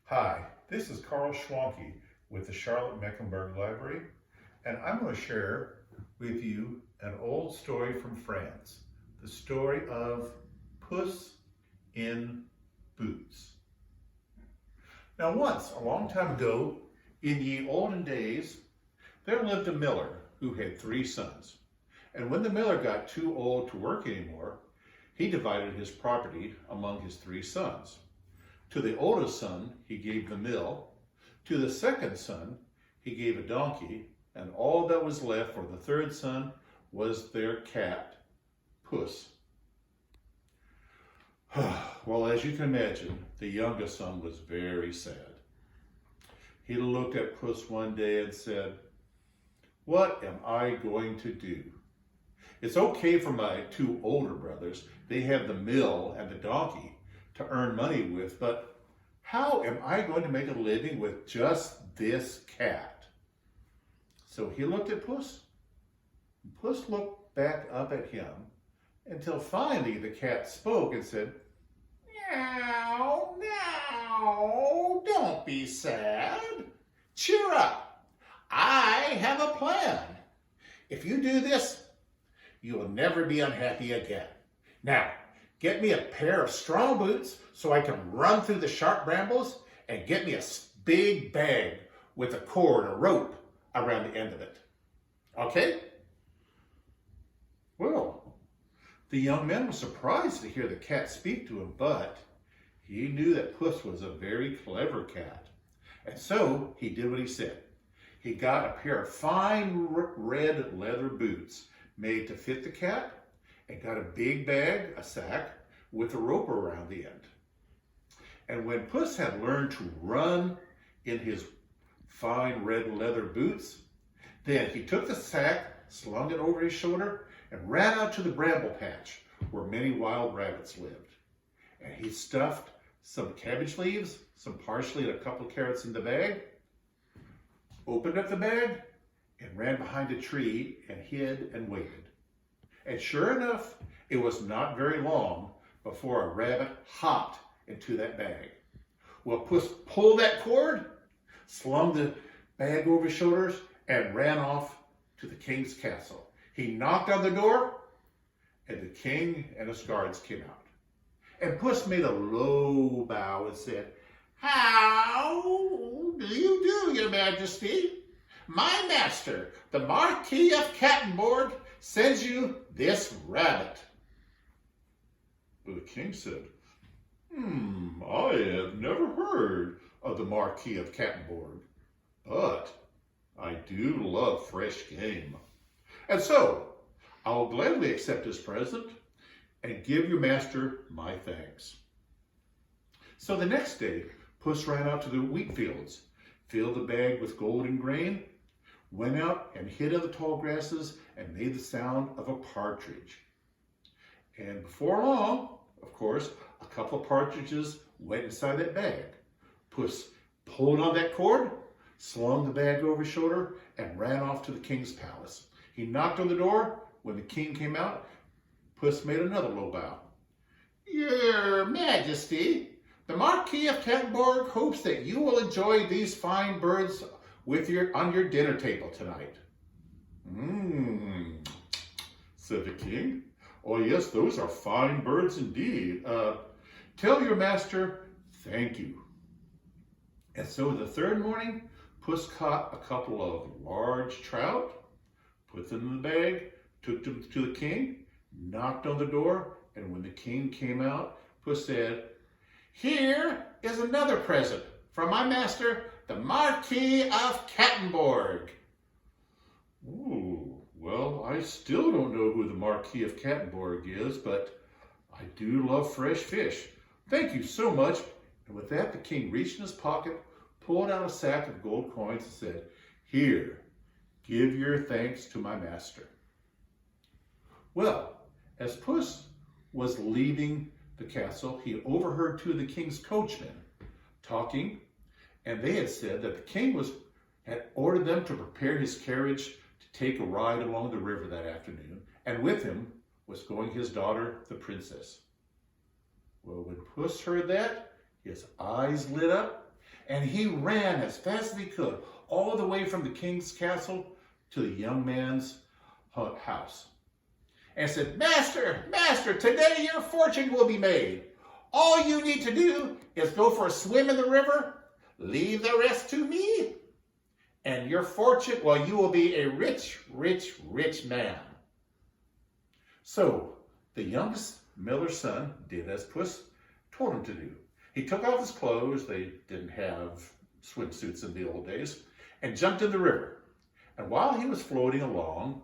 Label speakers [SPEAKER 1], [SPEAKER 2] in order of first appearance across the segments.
[SPEAKER 1] Hi, this is Carl Schwanke with the Charlotte Mecklenburg Library, and I'm going to share with you an old story from France, the story of Puss in Boots. Now once, a long time ago, in ye olden days, there lived a miller who had 3 sons. And when the miller got too old to work anymore, he divided his property among his 3 sons. To the oldest son, he gave the mill. To the second son, he gave a donkey. And all that was left for the 3rd son was their cat, Puss. Well, as you can imagine, the youngest son was very sad. He looked at Puss one day and said, "What am I going to do? It's okay for my 2 older brothers. They have the mill and the donkey to earn money with, but how am I going to make a living with just this cat?" So he looked at Puss. Puss looked back up at him until finally the cat spoke and said, "Meow, meow, don't be sad. Cheer up. I have a plan. If you do this, you will never be unhappy again. Now, get me a pair of strong boots so I can run through the sharp brambles, and get me a big bag with a cord or rope around the end of it. Okay?" Well, the young man was surprised to hear the cat speak to him, but he knew that Puss was a very clever cat. And so he did what he said. He got a pair of fine red leather boots made to fit the cat, and got a big bag, a sack, with a rope around the end. And when Puss had learned to run in his fine red leather boots, then he took the sack, slung it over his shoulder, and ran out to the bramble patch where many wild rabbits lived. And he stuffed some cabbage leaves, some parsley, and a couple of carrots in the bag, opened up the bag, and ran behind a tree and hid and waited. And sure enough, it was not very long before a rabbit hopped into that bag. Well, Puss pulled that cord, slung the bag over his shoulders, and ran off to the king's castle. He knocked on the door, and the king and his guards came out. And Puss made a low bow and said, "How do you do, your majesty? My master, the Marquis of Cattenborg, sends you this rabbit." Well, the king said, "I have never heard of the Marquis of Cattenborg, but I do love fresh game. And so I'll gladly accept his present and give your master my thanks." So the next day, Puss ran out to the wheat fields, filled the bag with golden grain, went out and hid in the tall grasses, and made the sound of a partridge. And before long, of course, a couple of partridges went inside that bag. Puss pulled on that cord, slung the bag over his shoulder, and ran off to the king's palace. He knocked on the door. When the king came out, Puss made another low bow. "Your Majesty, the Marquis of Cattenborg hopes that you will enjoy these fine birds on your dinner table tonight." Said the king. "Oh yes, those are fine birds indeed. Tell your master, thank you." And so the 3rd morning, Puss caught a couple of large trout, put them in the bag, took them to the king, knocked on the door, and when the king came out, Puss said, "Here is another present from my master, the Marquis of Cattenborg." "Ooh, well, I still don't know who the Marquis of Cattenborg is, but I do love fresh fish. Thank you so much." And with that, the king reached in his pocket, pulled out a sack of gold coins, and said, "Here, give your thanks to my master." Well, as Puss was leaving the castle, he overheard 2 of the king's coachmen talking, and they had said that the king had ordered them to prepare his carriage to take a ride along the river that afternoon, and with him was going his daughter, the princess. Well, when Puss heard that, his eyes lit up, And he ran as fast as he could, all the way from the king's castle to the young man's house. And said, Master, Master, today your fortune will be made. All you need to do is go for a swim in the river, leave the rest to me, and your fortune, well, you will be a rich, rich, rich man. So the youngest miller's son did as Puss told him to do. He took off his clothes, they didn't have swimsuits in the old days, and jumped in the river. And while he was floating along,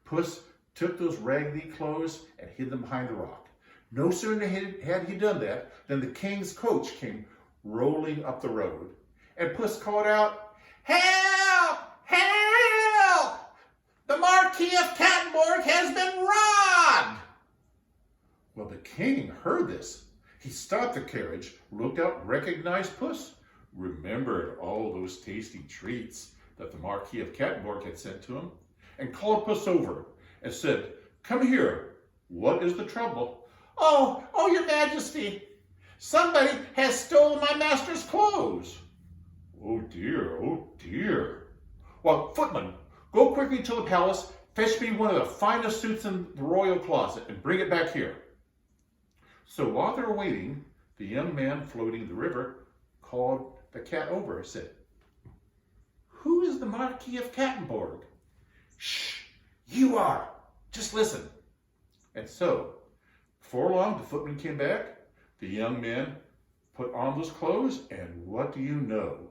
[SPEAKER 1] Puss took those raggedy clothes and hid them behind a rock. No sooner had he done that than the king's coach came rolling up the road. And Puss called out, Help! Help! The Marquis of Mecklenburg has been robbed! Well, the king heard this. He stopped the carriage, looked out, recognized Puss, remembered all those tasty treats that the Marquis of Mecklenburg had sent to him, and called Puss over and said, Come here, what is the trouble? Oh, your majesty, somebody has stolen my master's clothes. Oh dear. Well, footman, go quickly to the palace, fetch me one of the finest suits in the royal closet and bring it back here. So while they were waiting, the young man floating in the river called the cat over and said, Who is the Marquis of Mecklenburg? Shh, you are. Just listen. And so, before long, the footman came back. The young man put on those clothes, and what do you know?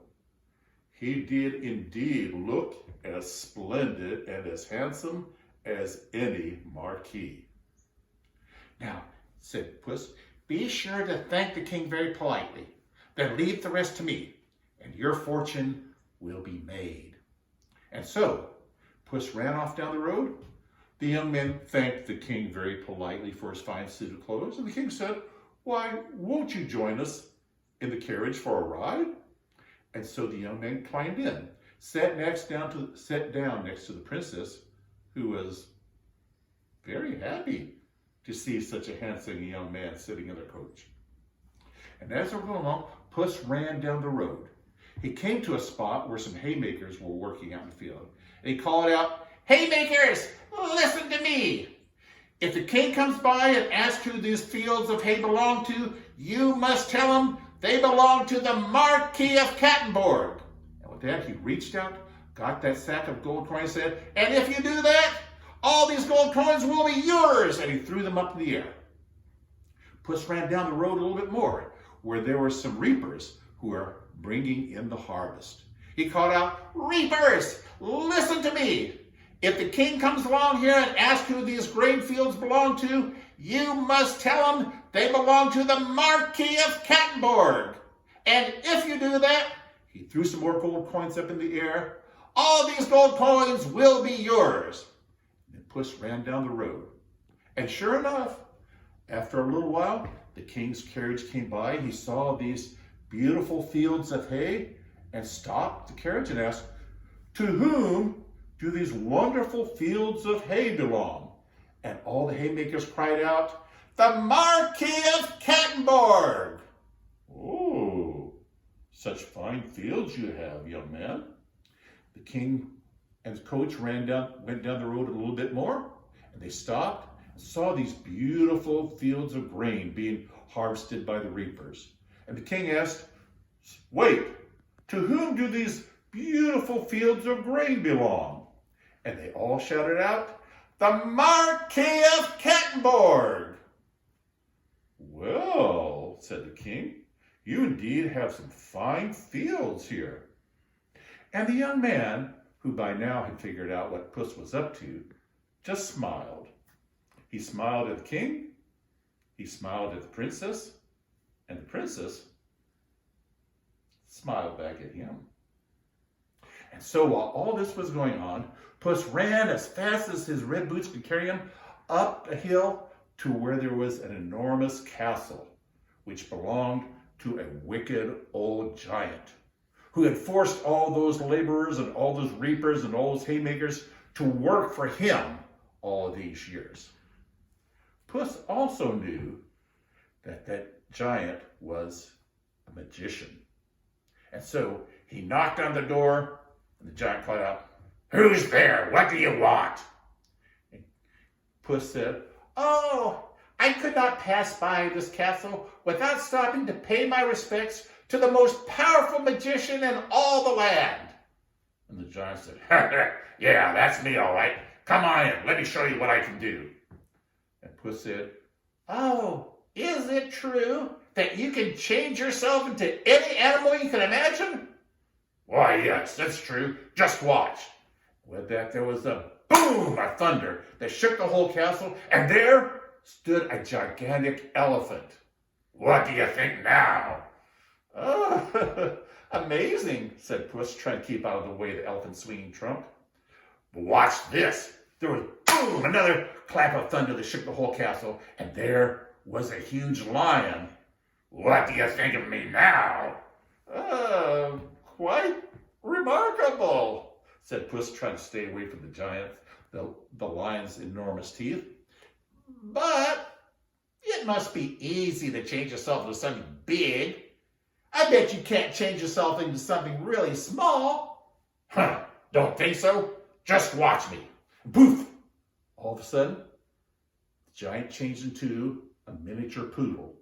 [SPEAKER 1] He did indeed look as splendid and as handsome as any marquis. Now, said Puss, be sure to thank the king very politely. Then leave the rest to me, and your fortune will be made. And so, Puss ran off down the road. The young man thanked the king very politely for his fine suit of clothes, and the king said, Why, won't you join us in the carriage for a ride? And so the young man climbed in, sat down next to the princess, who was very happy to see such a handsome young man sitting in their coach. And as they were going along, Puss ran down the road. He came to a spot where some haymakers were working out in the field. And he called out, Haymakers, listen to me. If the king comes by and asks who these fields of hay belong to, you must tell him they belong to the Marquis of Mecklenburg. And with that, he reached out, got that sack of gold coins, and said, And if you do that, all these gold coins will be yours. And he threw them up in the air. Puss ran down the road a little bit more, where there were some reapers who were bringing in the harvest. He called out, Reapers, listen to me. If the king comes along here and asks who these grain fields belong to, you must tell him they belong to the Marquis of Mecklenburg. And if you do that, he threw some more gold coins up in the air, all these gold coins will be yours. And Puss ran down the road. And sure enough, after a little while, the king's carriage came by. He saw these beautiful fields of hay and stopped the carriage and asked, To whom do these wonderful fields of hay belong? And all the haymakers cried out, The Marquis of Mecklenburg. Oh, such fine fields you have, young man. The king and the coach went down the road a little bit more, and they stopped and saw these beautiful fields of grain being harvested by the reapers. And the king asked, Wait, to whom do these beautiful fields of grain belong? And they all shouted out, The Marquis of Mecklenburg. Well, said the king, you indeed have some fine fields here. And the young man, who by now had figured out what Puss was up to, just smiled. He smiled at the king, he smiled at the princess, and the princess smiled back at him. And so while all this was going on, Puss ran as fast as his red boots could carry him up a hill to where there was an enormous castle, which belonged to a wicked old giant who had forced all those laborers and all those reapers and all those haymakers to work for him all of these years. Puss also knew that that giant was a magician. And so he knocked on the door, and the giant cried out, "Who's there? What do you want?" And Puss said, "Oh, I could not pass by this castle without stopping to pay my respects to the most powerful magician in all the land." And the giant said, "Yeah, that's me, all right. Come on in. Let me show you what I can do." And Puss said, "Oh, is it true that you can change yourself into any animal you can imagine?" "Why, yes, that's true. Just watch." With that, there was a boom of thunder that shook the whole castle, and there stood a gigantic elephant. "What do you think now?" "Oh, amazing," said Puss, trying to keep out of the way of the elephant's swinging trunk. "Watch this." There was boom, another clap of thunder that shook the whole castle, and there was a huge lion. "What do you think of me now?" Quite remarkable," said Puss, trying to stay away from the giant, the lion's enormous teeth. "But it must be easy to change yourself into something big. I bet you can't change yourself into something really small." "Huh, don't think so? Just watch me." Poof! All of a sudden, the giant changed into a miniature poodle.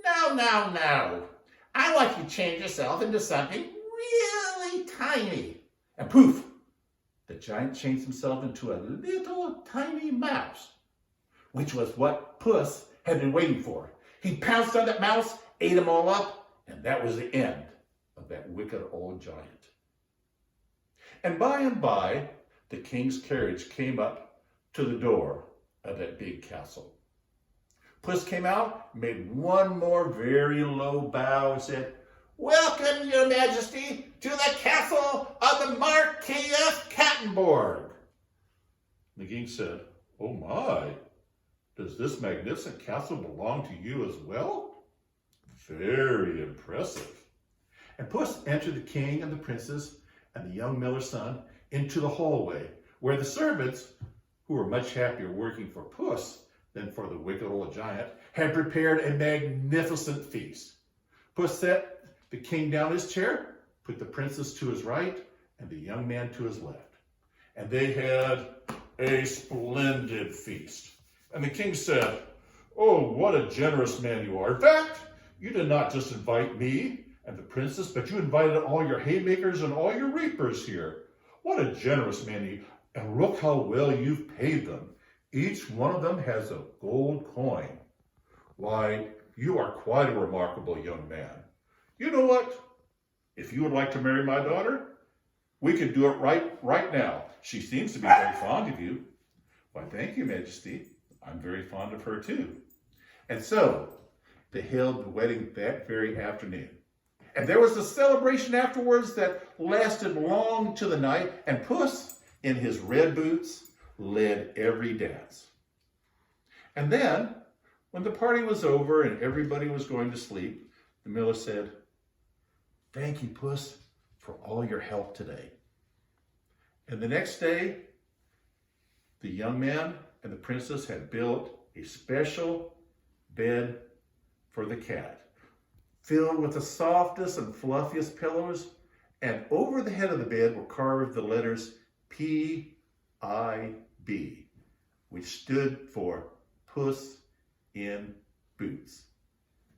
[SPEAKER 1] No. I want you to change yourself into something really tiny." And poof! The giant changed himself into a little tiny mouse, which was what Puss had been waiting for. He pounced on that mouse, ate them all up, and that was the end of that wicked old giant. And by, the king's carriage came up to the door of that big castle. Puss came out, made one more very low bow, and said, "Welcome, your majesty, to the castle of the Marquis of Mecklenburg." The king said, "Oh my, does this magnificent castle belong to you as well? Very impressive." And Puss entered the king and the princess and the young miller's son into the hallway, where the servants, who were much happier working for Puss than for the wicked old giant, had prepared a magnificent feast. Puss set the king down his chair, put the princess to his right, and the young man to his left. And they had a splendid feast. And the king said, "Oh, what a generous man you are. In fact, you did not just invite me and the princess, but you invited all your haymakers and all your reapers here. What a generous man you are. And look how well you've paid them. Each one of them has a gold coin. Why, you are quite a remarkable young man. You know what? If you would like to marry my daughter, we can do it right now. She seems to be very fond of you." "Why, thank you, Majesty. I'm very fond of her too." And so they held the wedding that very afternoon. And there was a celebration afterwards that lasted long into the night, and Puss, in his red boots, led every dance. And then, when the party was over and everybody was going to sleep, the miller said, "Thank you, Puss, for all your help today." And the next day, the young man and the princess had built a special bed for the cat, filled with the softest and fluffiest pillows, and over the head of the bed were carved the letters P-I-B, which stood for Puss in Boots.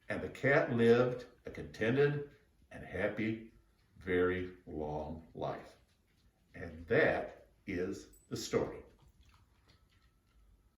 [SPEAKER 1] And the cat lived a contented and happy, very long life. And that is the story.